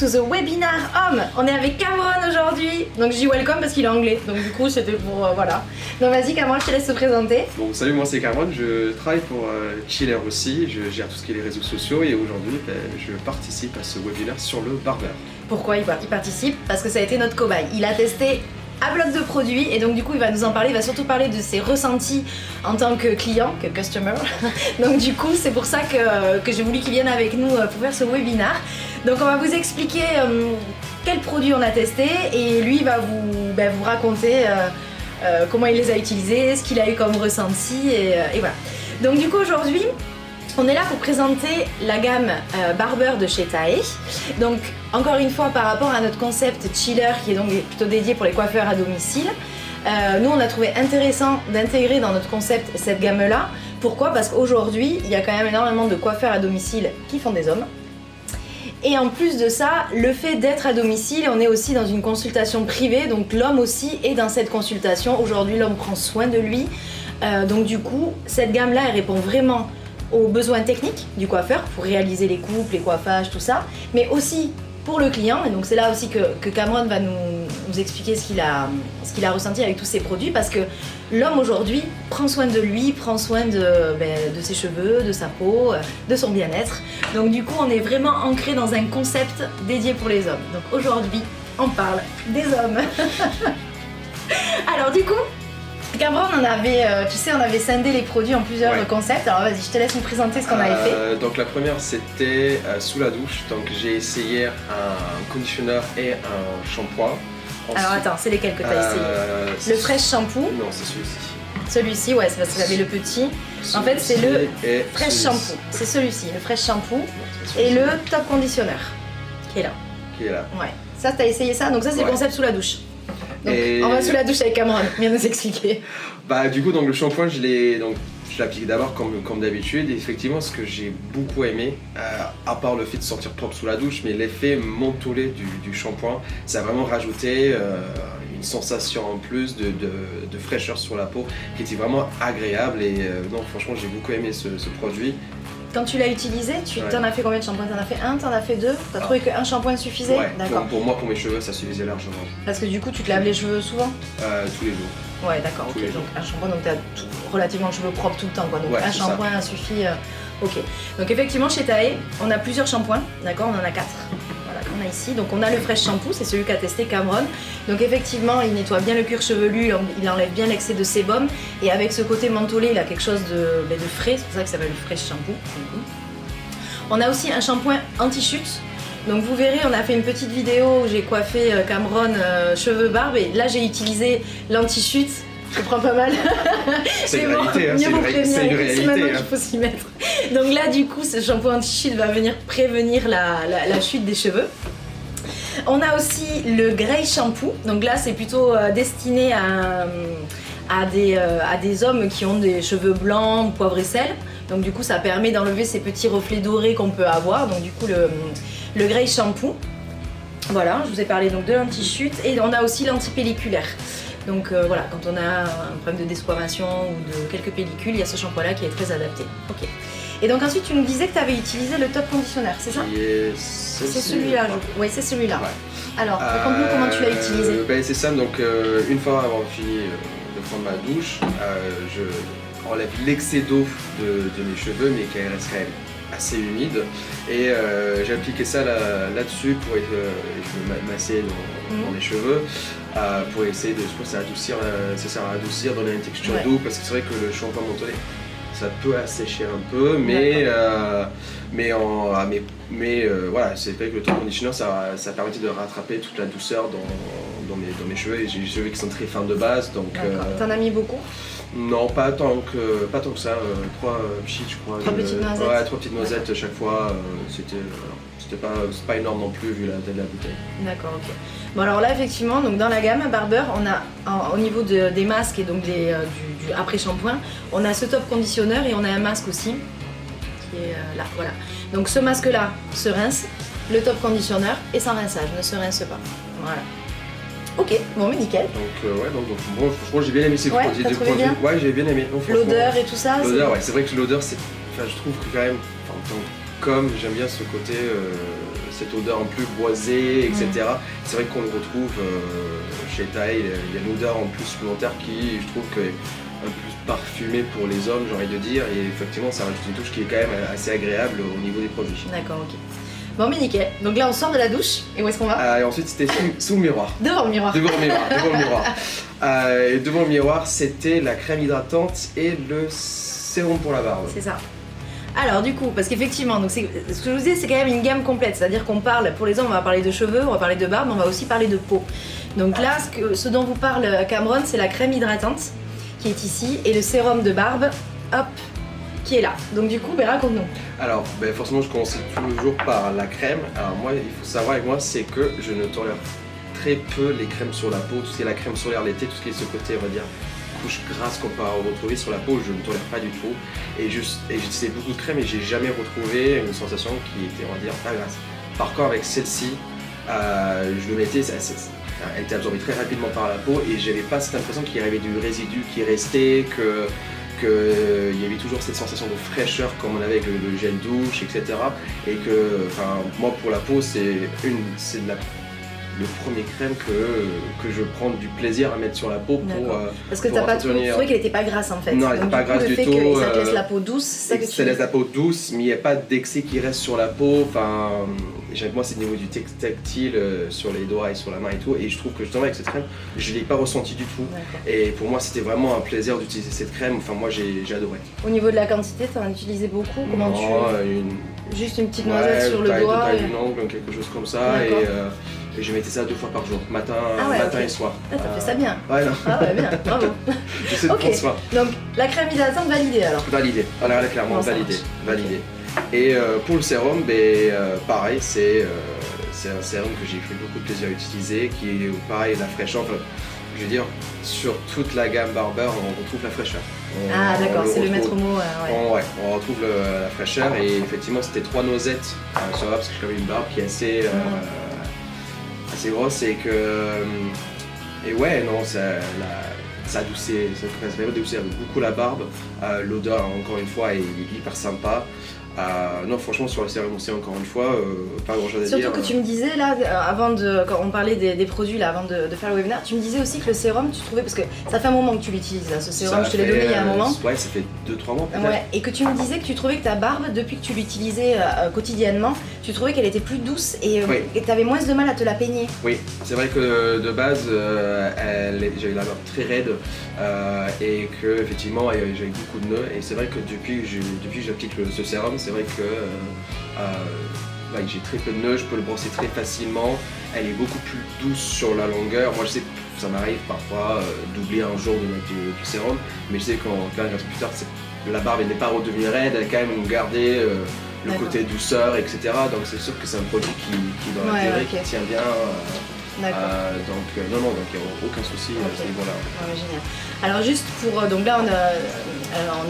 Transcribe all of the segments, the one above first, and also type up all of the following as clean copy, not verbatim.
to the webinar Homme. On est avec Cameron aujourd'hui. Donc je dis welcome parce qu'il est anglais. Donc du coup c'était pour voilà. Donc vas-y Cameron, je te laisse te présenter. Bon salut, moi c'est Cameron, je travaille pour Chiller aussi, je gère tout ce qui est les réseaux sociaux et aujourd'hui je participe à ce webinaire sur le barber. Pourquoi il participe? Parce que ça a été notre cobaye. Il a testé un bloc de produits et donc du coup il va nous en parler, il va surtout parler de ses ressentis en tant que client, que customer. Donc du coup c'est pour ça que j'ai voulu qu'il vienne avec nous pour faire ce webinaire. Donc on va vous expliquer quels produits on a testé et lui il va vous raconter comment il les a utilisés, ce qu'il a eu comme ressenti et voilà. Donc du coup aujourd'hui on est là pour présenter la gamme Barber de chez Tae. Donc encore une fois par rapport à notre concept Chiller qui est donc plutôt dédié pour les coiffeurs à domicile, nous on a trouvé intéressant d'intégrer dans notre concept cette gamme là. Pourquoi? Parce qu'aujourd'hui il y a quand même énormément de coiffeurs à domicile qui font des hommes. Et en plus de ça, le fait d'être à domicile, on est aussi dans une consultation privée, donc l'homme aussi est dans cette consultation. Aujourd'hui l'homme prend soin de lui, donc du coup cette gamme là elle répond vraiment aux besoins techniques du coiffeur pour réaliser les coupes, les coiffages, tout ça, mais aussi pour le client. Et donc c'est là aussi que Cameron va nous expliquer ce qu'il a ressenti avec tous ces produits, parce que l'homme aujourd'hui prend soin de lui, prend soin de ses cheveux, de sa peau, de son bien-être. Donc du coup on est vraiment ancré dans un concept dédié pour les hommes. Donc aujourd'hui on parle des hommes. Alors du coup Cameron, on avait scindé les produits en plusieurs concepts. Alors vas-y, je te laisse me présenter ce qu'on avait fait. Donc la première c'était sous la douche. Donc j'ai essayé un conditioner et un shampoing. Alors attends, c'est lesquels que tu as essayé? Le Fresh Shampoo. Non, c'est celui-ci. Celui-ci, ouais, c'est parce que j'avais le petit. En fait, c'est le Fresh Shampoo. C'est celui-ci, le Fresh Shampoo. Et le Top Conditioner, qui est là. Ouais. Ça, tu as essayé ça. Donc ça, c'est le concept sous la douche. Donc, on va sous la douche avec Cameron, viens nous expliquer. Bah du coup donc le shampoing je l'applique d'abord comme d'habitude et effectivement ce que j'ai beaucoup aimé, à part le fait de sortir propre sous la douche, mais l'effet mentholé du shampoing, ça a vraiment rajouté une sensation en plus de fraîcheur sur la peau qui était vraiment agréable et non franchement j'ai beaucoup aimé ce produit. Quand tu l'as utilisé, t'en as fait combien de shampoings? T'en as fait un, t'en as fait deux? T'as trouvé qu'un shampoing suffisait? Ouais, d'accord. Pour moi, pour mes cheveux, ça suffisait largement. Parce que du coup, tu te laves les cheveux souvent? Tous les jours. Ouais, d'accord, ok. Donc un shampoing, donc t'as relativement le cheveu propre tout le temps, quoi. Donc un shampoing suffit. Ok. Donc effectivement, chez Tae, on a plusieurs shampoings, d'accord? On en a 4. Voilà, qu'on a ici. Donc on a le Fresh Shampoo, c'est celui qu'a testé Cameron. Donc effectivement, il nettoie bien le cuir chevelu, il enlève bien l'excès de sébum. Et avec ce côté mentholé, il a quelque chose de frais, c'est pour ça que ça s'appelle le Fresh Shampoo. On a aussi un shampoing anti-chute. Donc vous verrez, on a fait une petite vidéo où j'ai coiffé Cameron cheveux barbe et là j'ai utilisé l'anti-chute. Je prends pas mal. C'est une réalité, hein, c'est une réalité. C'est maintenant qu'il faut s'y mettre. Donc là du coup ce shampoing anti-chute va venir prévenir la chute des cheveux. On a aussi le Grey Shampoo. Donc là c'est plutôt destiné à des hommes qui ont des cheveux blancs, poivre et sel. Donc du coup ça permet d'enlever ces petits reflets dorés qu'on peut avoir. Donc du coup le Grey Shampoo. Voilà, je vous ai parlé donc de l'anti-chute et on a aussi l'anti-pelliculaire. Donc voilà, quand on a un problème de desquamation ou de quelques pellicules, il y a ce shampoing là qui est très adapté. Ok. Et donc ensuite tu nous disais que tu avais utilisé le Top Conditioner, c'est ça? C'est celui-là. Oui, c'est celui-là. Ouais. Alors, raconte-nous comment tu l'as utilisé. C'est simple, donc une fois avoir fini de prendre ma douche, je enlève l'excès d'eau de mes cheveux, mais qui reste quand même assez humide. Et j'ai appliqué ça là-dessus pour masser dans mes cheveux, pour essayer de, je pense, adoucir, donner une texture d'eau, parce que c'est vrai que le shampoing mentholé, ça peut assécher un peu, mais voilà, c'est vrai que le Top Conditioner, ça permettait de rattraper toute la douceur dans mes cheveux, et j'ai des cheveux qui sont très fins de base, donc... T'en as mis beaucoup? Non, pas tant que ça, 3 petites je crois. 3 petites noisettes? Ouais, 3 petites noisettes chaque fois, c'est pas énorme non plus vu la taille de la bouteille. D'accord, ok. Bon alors là effectivement, donc dans la gamme Barber, on a au niveau des masques et donc du après-shampoing, on a ce Top Conditioner et on a un masque aussi, qui est là, voilà. Donc ce masque là se rince, le Top Conditioner et sans rinçage, ne se rince pas. Voilà. Ok, bon mais nickel. Donc bon, franchement j'ai bien aimé ces produits. T'as trouvé bien? Ouais, j'ai bien aimé. L'odeur et tout ça? L'odeur, ouais, c'est vrai que l'odeur, je trouve que quand même, en tant que j'aime bien ce côté, cette odeur un peu boisée, etc. C'est vrai qu'on le retrouve chez Thaï, il y a une odeur en plus supplémentaire qui, je trouve, est un peu plus parfumée pour les hommes, j'ai envie de dire, et effectivement ça rajoute une touche qui est quand même assez agréable au niveau des produits. D'accord, ok. Bon mais nickel, donc là on sort de la douche, et où est-ce qu'on va? Et ensuite c'était sous le miroir. Devant le miroir. Devant le miroir. Et devant le miroir, c'était la crème hydratante et le sérum pour la barbe. C'est ça. Alors du coup, parce qu'effectivement, donc ce que je vous disais, c'est quand même une gamme complète, c'est-à-dire qu'on parle, pour les hommes on va parler de cheveux, on va parler de barbe, on va aussi parler de peau. Donc là, ce dont vous parle Cameron, c'est la crème hydratante qui est ici, et le sérum de barbe, hop, qui est là. Donc du coup, raconte-nous. Alors, forcément, je commence toujours par la crème. Alors moi, il faut savoir avec moi, c'est que je ne tolère très peu les crèmes sur la peau, tout ce qui est la crème solaire l'été, tout ce qui est ce côté, on va dire, couche grasse qu'on peut retrouver sur la peau, je ne tolère pas du tout. Et j'ai essayé beaucoup de crèmes et j'ai jamais retrouvé une sensation qui était, on va dire, pas grasse. Par contre, avec celle-ci, je le mettais, elle était absorbée très rapidement par la peau et j'avais pas cette impression qu'il y avait du résidu qui restait, qu'il y avait toujours cette sensation de fraîcheur comme on avait avec le gel douche, etc. Et que, moi pour la peau, c'est le premier crème que je prends du plaisir à mettre sur la peau pour. Parce que t'as pas trouvé qu'elle n'était pas grasse en fait. Non, elle n'était pas grasse du tout. Ça te laisse la peau douce, c'est ça que tu ça laisse la peau douce, mais il n'y a pas d'excès qui reste sur la peau. Moi, c'est au niveau du tactile sur les doigts et sur la main et tout. Et je trouve que justement avec cette crème, je ne l'ai pas ressenti du tout. Et pour moi, c'était vraiment un plaisir d'utiliser cette crème. Enfin, moi, j'ai adoré. Au niveau de la quantité, tu en as utilisé beaucoup? Comment Juste une petite noisette sur le doigt. Taille d'une ongle, quelque chose comme ça. Et je mettais ça 2 fois par jour, matin et soir. Ah, t'as fait ça bien. Ouais, non. Ah ouais, bien, bravo. Je sais de prendre soin. Donc la crème hydratante validée alors? Validée, alors elle est clairement validée. Et pour le sérum, pareil, c'est un sérum que j'ai pris beaucoup de plaisir à utiliser, qui est pareil, la fraîcheur. Je veux dire, sur toute la gamme Barber, on retrouve la fraîcheur. D'accord, c'est le maître mot. On retrouve la fraîcheur et effectivement c'était 3 noisettes sur la barbe parce que j'ai quand même une barbe qui est assez grosse et ça adoucit beaucoup la barbe. L'odeur encore une fois est hyper sympa. Non, franchement, sur le sérum aussi, encore une fois, pas grand chose à dire. Surtout que tu me disais là, quand on parlait des produits là, avant de faire le webinaire, tu me disais aussi que le sérum, tu trouvais, parce que ça fait un moment que tu l'utilises, là, ce sérum, je te l'ai donné il y a un moment. Ouais, ça fait 2-3 mois peut-être. Ouais, et que tu me disais que tu trouvais que ta barbe, depuis que tu l'utilisais quotidiennement, tu trouvais qu'elle était plus douce et que tu avais moins de mal à te la peigner. Oui, c'est vrai que de base, j'avais la barbe très raide et que effectivement, j'avais beaucoup de nœuds. Et c'est vrai que depuis que j'applique ce sérum, c'est vrai que j'ai très peu de nœuds, je peux le brosser très facilement. Elle est beaucoup plus douce sur la longueur. Moi je sais que ça m'arrive parfois d'oublier un jour de mettre du sérum, mais je sais qu'en 15 jours plus tard, la barbe n'est pas redevenue raide, elle a quand même gardé le côté douceur, etc. Donc c'est sûr que c'est un produit qui dans la durée, qui tient bien. Donc il n'y a aucun souci à ce niveau-là. Ouais, génial. Alors juste pour, donc là on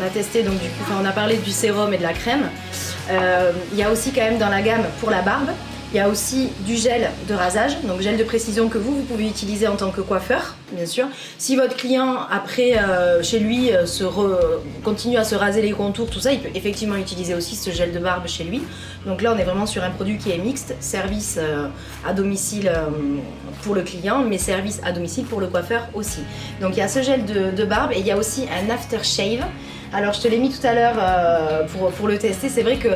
a testé, donc du coup on a parlé du sérum et de la crème. Il y a aussi quand même dans la gamme pour la barbe, il y a aussi du gel de rasage, donc gel de précision que vous pouvez utiliser en tant que coiffeur, bien sûr. Si votre client après chez lui continue à se raser les contours, tout ça, il peut effectivement utiliser aussi ce gel de barbe chez lui. Donc là on est vraiment sur un produit qui est mixte, service à domicile pour le client, mais service à domicile pour le coiffeur aussi. Donc il y a ce gel de barbe et il y a aussi un aftershave. Alors je te l'ai mis tout à l'heure pour le tester, c'est vrai que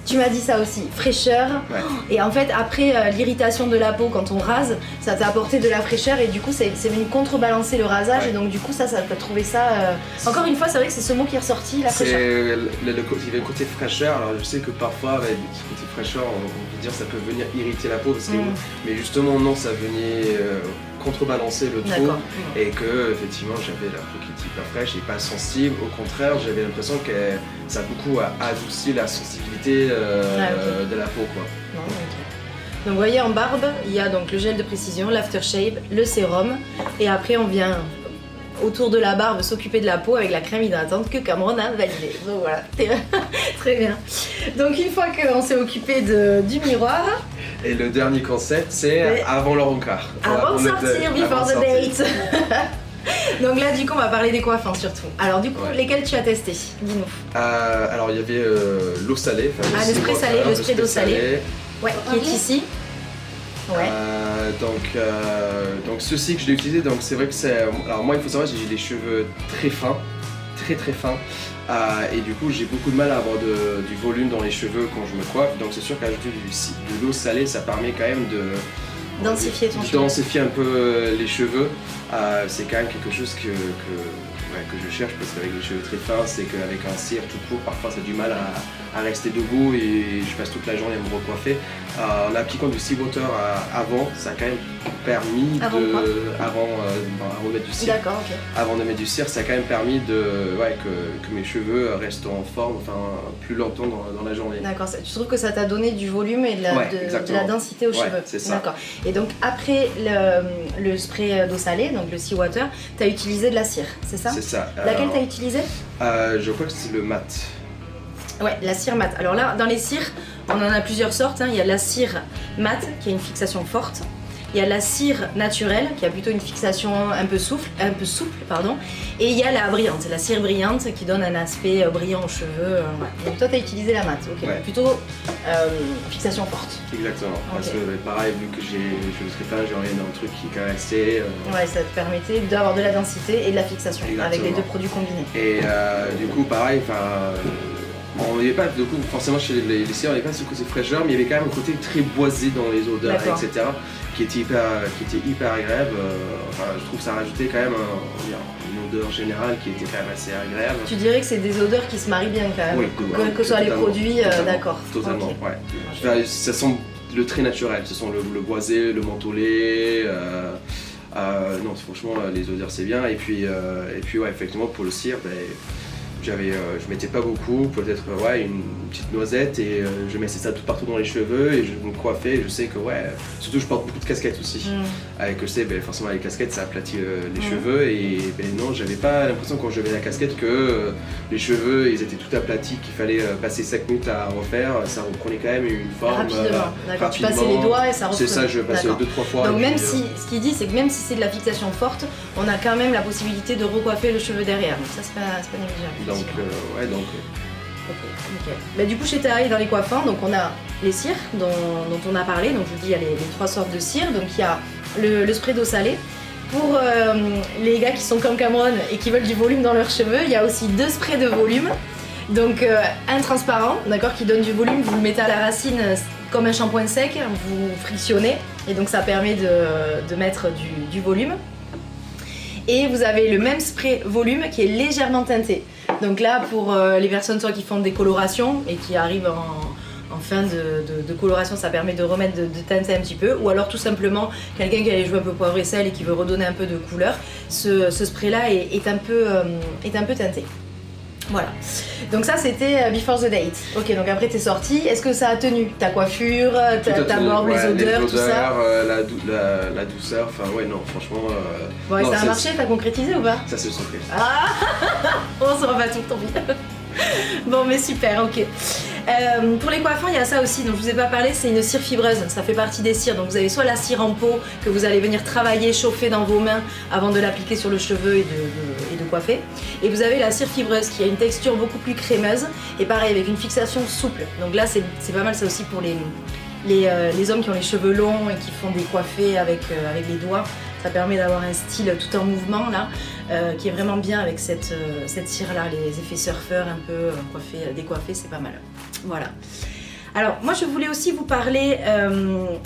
tu m'as dit ça aussi, fraîcheur. Ouais. Et en fait, après l'irritation de la peau quand on rase, ça t'a apporté de la fraîcheur et du coup, c'est venu contrebalancer le rasage. Ouais. Et donc, du coup, ça t'a trouvé ça. Encore une fois, c'est vrai que c'est ce mot qui est ressorti, la fraîcheur. Il y avait le côté fraîcheur. Alors, je sais que parfois, avec ce côté fraîcheur, on peut dire ça peut venir irriter la peau. Parce que, mais justement, non, ça venait contrebalancer le tout. Et que, effectivement, j'avais la peau qui était hyper fraîche et pas sensible. Au contraire, j'avais l'impression que ça a beaucoup adouci la sensibilité de la peau, quoi. Donc vous voyez, en barbe, il y a donc le gel de précision, l'aftershave, le sérum, et après on vient autour de la barbe s'occuper de la peau avec la crème hydratante que Cameron a validée. Donc voilà, très bien. Donc une fois qu'on s'est occupé du miroir... Et le dernier concept, c'est avant le rencard. Avant de sortir, before the date. Donc là, du coup, on va parler des coiffants surtout. Alors, du coup, lesquels tu as testé? Dis-nous. Alors, il y avait l'eau salée. Le spray salé, le spray d'eau salée. Ouais, qui est ici. Ouais. Donc ceci que je l'ai utilisé, donc c'est vrai que c'est... Alors moi il faut savoir, j'ai des cheveux très fins, très fin. Et du coup j'ai beaucoup de mal à avoir du volume dans les cheveux quand je me coiffe. Donc c'est sûr qu'ajouter de l'eau salée, ça permet quand même de... Densifier ton cheveu. Densifier un peu les cheveux. C'est quand même quelque chose que je cherche, parce qu'avec les cheveux très fins, c'est qu'avec un cire tout court, parfois ça a du mal à rester debout et je passe toute la journée à me recoiffer. En appliquant du seawater avant, ça a quand même permis avant de mettre du cire. D'accord, ok. Avant de mettre du cire, ça a quand même permis que mes cheveux restent en forme plus longtemps dans la journée. D'accord, tu trouves que ça t'a donné du volume et de la densité aux cheveux. C'est ça. D'accord. Et donc après le spray d'eau salée, donc le seawater, tu as utilisé de la cire, c'est ça? C'est ça. Laquelle tu as utilisé? Je crois que c'est le mat. Ouais, la cire mat. Alors là, dans les cires, on en a plusieurs sortes. Il y a la cire mat qui a une fixation forte. Il y a la cire naturelle qui a plutôt une fixation un peu souple, pardon. Et il y a la brillante, la cire brillante qui donne un aspect brillant aux cheveux. Ouais. Donc toi, tu as utilisé la mat, ok. Ouais. Plutôt fixation forte. Exactement. Okay. Parce que pareil, vu que j'ai les cheveux très fins, j'ai envie d'un truc qui caressait. Ouais, ça te permettait d'avoir de la densité et de la fixation. Exactement. Avec les deux produits combinés. Et du coup, pareil, on n'y avait pas, du coup, forcément chez les cires, on n'y avait pas ce côté fraîcheur, mais il y avait quand même un côté très boisé dans les odeurs, etc. Qui était hyper agréable. Je trouve que ça rajoutait quand même une odeur générale qui était quand même assez agréable. Tu dirais que c'est des odeurs qui se marient bien quand même, oui, que ce soit les produits, d'accord. Totalement, okay. Ouais. Ça sent le très naturel, ce sont le boisé, le mentholé. Non, franchement, les odeurs c'est bien. Et puis ouais, effectivement, pour le cire, je mettais pas beaucoup, peut-être une petite noisette, et je mettais ça tout partout dans les cheveux et je me coiffais. Et je sais que surtout je porte beaucoup de casquettes aussi. Avec je sais, forcément les casquettes ça aplatit les cheveux, et non, j'avais pas l'impression quand je mets la casquette que les cheveux ils étaient tout aplatis, qu'il fallait passer 5 minutes à refaire. Ça reprenait quand même une forme rapidement. Tu passais les doigts et ça reprenait. C'est ça, je passais 2-3 fois. Donc même si, ce qu'il dit, c'est que même si c'est de la fixation forte, on a quand même la possibilité de recoiffer le cheveu derrière. Donc ça c'est pas négligeable. Donc, Ok. Du coup, chez Taï, dans les coiffants, donc on a les cires dont on a parlé. Donc je vous dis, il y a les 3 sortes de cire. Donc il y a le spray d'eau salée. Pour les gars qui sont comme Cameron et qui veulent du volume dans leurs cheveux, il y a aussi 2 sprays de volume. Donc un transparent, d'accord, qui donne du volume. Vous le mettez à la racine comme un shampoing sec, vous frictionnez et donc ça permet de mettre du volume. Et vous avez le même spray volume qui est légèrement teinté. Donc là, pour les personnes soit qui font des colorations et qui arrivent en fin de coloration, ça permet de remettre de teinter un petit peu. Ou alors tout simplement, quelqu'un qui a les jouer un peu poivre et sel et qui veut redonner un peu de couleur, ce spray-là est un peu teinté. Voilà. Donc ça c'était before the date. Ok, donc après t'es sorti. Est-ce que ça a tenu ta coiffure, ta barbe, les odeurs, tout ça? La douceur, non, franchement... Bon, et ça a marché, t'as concrétisé ou pas? Ça se sent fait. Ah on se rebat tout, tant pis. Bon, mais super, ok. Pour les coiffants, il y a ça aussi, dont je vous ai pas parlé, c'est une cire fibreuse. Ça fait partie des cires. Donc vous avez soit la cire en pot que vous allez venir travailler, chauffer dans vos mains avant de l'appliquer sur le cheveu et de coiffer. Et vous avez la cire fibreuse qui a une texture beaucoup plus crémeuse et pareil avec une fixation souple. Donc là, c'est pas mal ça aussi pour les hommes qui ont les cheveux longs et qui font des coiffés avec les doigts. Ça permet d'avoir un style tout en mouvement là, qui est vraiment bien avec cette cire là, les effets surfeurs un peu décoiffés, c'est pas mal. Voilà. Alors moi je voulais aussi vous parler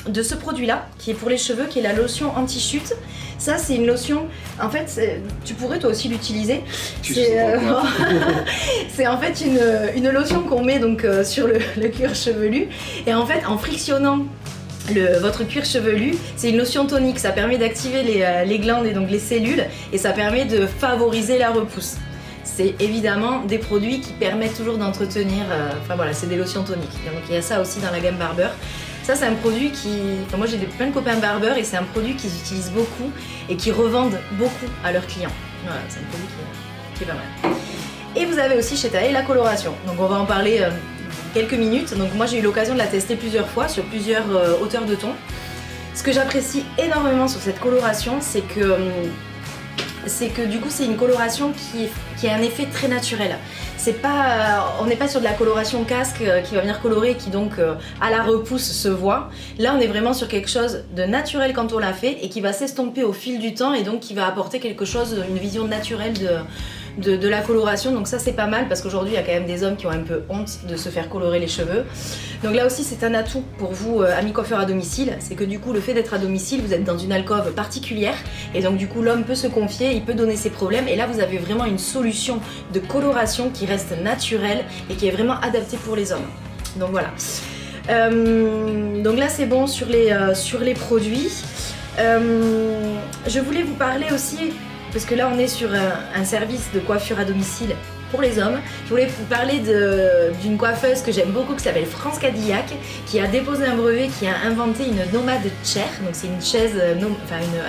de ce produit là, qui est pour les cheveux, qui est la lotion anti-chute. Ça c'est une lotion, en fait tu pourrais toi aussi l'utiliser. C'est en fait une lotion qu'on met donc sur le cuir chevelu, et en fait en frictionnant votre cuir chevelu, c'est une lotion tonique, ça permet d'activer les glandes et donc les cellules, et ça permet de favoriser la repousse. C'est évidemment des produits qui permettent toujours d'entretenir, c'est des lotions toniques. Donc il y a ça aussi dans la gamme Barber. Ça c'est un produit moi j'ai plein de copains Barber et c'est un produit qu'ils utilisent beaucoup et qui revendent beaucoup à leurs clients. Voilà, c'est un produit qui est pas mal. Et vous avez aussi chez Taï la coloration, donc on va en parler quelques minutes. Donc moi j'ai eu l'occasion de la tester plusieurs fois sur plusieurs hauteurs de ton. Ce que j'apprécie énormément sur cette coloration, c'est que c'est que du coup c'est une coloration qui a un effet très naturel. C'est pas, on n'est pas sur de la coloration casque qui va venir colorer, qui donc à la repousse se voit. Là on est vraiment sur quelque chose de naturel quand on l'a fait et qui va s'estomper au fil du temps et donc qui va apporter quelque chose, une vision naturelle de la coloration. Donc ça c'est pas mal parce qu'aujourd'hui il y a quand même des hommes qui ont un peu honte de se faire colorer les cheveux. Donc là aussi c'est un atout pour vous amis coiffeurs à domicile, c'est que du coup le fait d'être à domicile, vous êtes dans une alcôve particulière et donc du coup l'homme peut se confier, il peut donner ses problèmes et là vous avez vraiment une solution de coloration qui reste naturelle et qui est vraiment adaptée pour les hommes. Donc voilà. Donc là c'est bon sur les produits. Je voulais vous parler aussi, parce que là on est sur un service de coiffure à domicile pour les hommes. Je voulais vous parler d'une coiffeuse que j'aime beaucoup qui s'appelle France Cadillac, qui a déposé un brevet, qui a inventé une nomade chair. Donc c'est une chaise,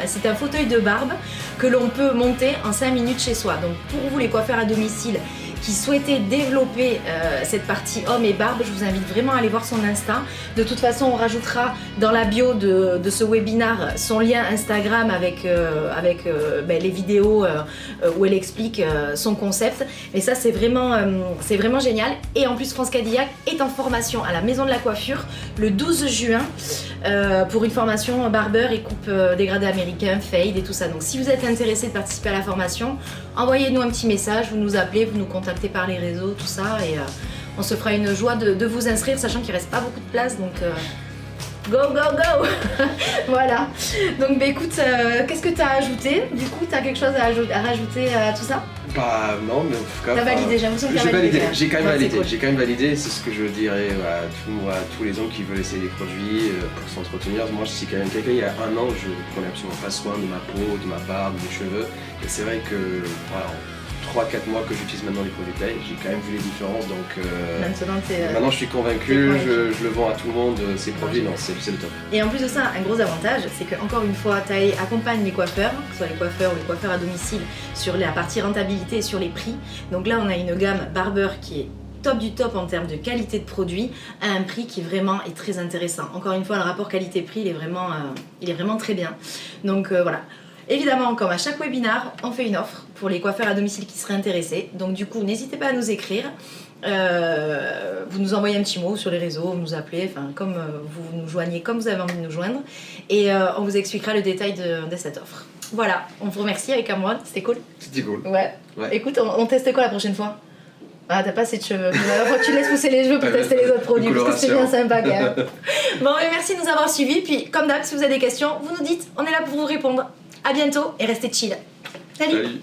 c'est un fauteuil de barbe que l'on peut monter en 5 minutes chez soi. Donc pour vous les coiffeurs à domicile qui souhaitez développer cette partie homme et barbe, je vous invite vraiment à aller voir son Insta. De toute façon, on rajoutera dans la bio de ce webinaire son lien Instagram avec les vidéos où elle explique son concept. Mais ça, c'est vraiment génial. Et en plus, France Cadillac est en formation à la Maison de la Coiffure le 12 juin pour une formation barbeur et coupe dégradé américain, fade et tout ça. Donc si vous êtes intéressé de participer à la formation, envoyez-nous un petit message, vous nous appelez, vous nous contactez par les réseaux, tout ça, et on se fera une joie de vous inscrire, sachant qu'il reste pas beaucoup de place, donc go go go. Voilà. Donc bah écoute, qu'est-ce que tu as ajouté? Du coup, tu as quelque chose à rajouter à tout ça? Bah non, mais en tout cas... T'as validé, j'ai l'impression que t'as validé. J'ai quand même validé, c'est ce que je dirais à tous les hommes qui veulent essayer des produits pour s'entretenir. Moi, je suis quand même quelqu'un, il y a un an, je prenais absolument pas soin de ma peau, de ma barbe, de mes cheveux, et c'est vrai que voilà, 3-4 mois que j'utilise maintenant les produits Taille, j'ai quand même vu les différences, donc maintenant je suis convaincu, je le vends à tout le monde, ces produits, non, c'est le top. Et en plus de ça, un gros avantage, c'est que encore une fois, Taille accompagne les coiffeurs, que ce soit les coiffeurs ou les coiffeurs à domicile, sur la partie rentabilité et sur les prix. Donc là, on a une gamme barbeur qui est top du top en termes de qualité de produit à un prix qui vraiment est très intéressant. Encore une fois, le rapport qualité-prix, il est vraiment très bien. Donc voilà. Évidemment, comme à chaque webinaire, on fait une offre pour les coiffeurs à domicile qui seraient intéressés. Donc du coup, n'hésitez pas à nous écrire. Vous nous envoyez un petit mot sur les réseaux, vous nous appelez, comme vous nous joignez, comme vous avez envie de nous joindre. Et on vous expliquera le détail de cette offre. Voilà, on vous remercie avec Amouane, c'était cool. C'était cool. Ouais. Écoute, on teste quoi la prochaine fois? Ah, t'as pas assez de cheveux. Alors, faut que tu laisses pousser les cheveux pour tester les autres produits, parce que c'est bien sympa quand même. Bon, merci de nous avoir suivis. Puis, comme d'hab, si vous avez des questions, vous nous dites, on est là pour vous répondre. À bientôt et restez chill. Salut.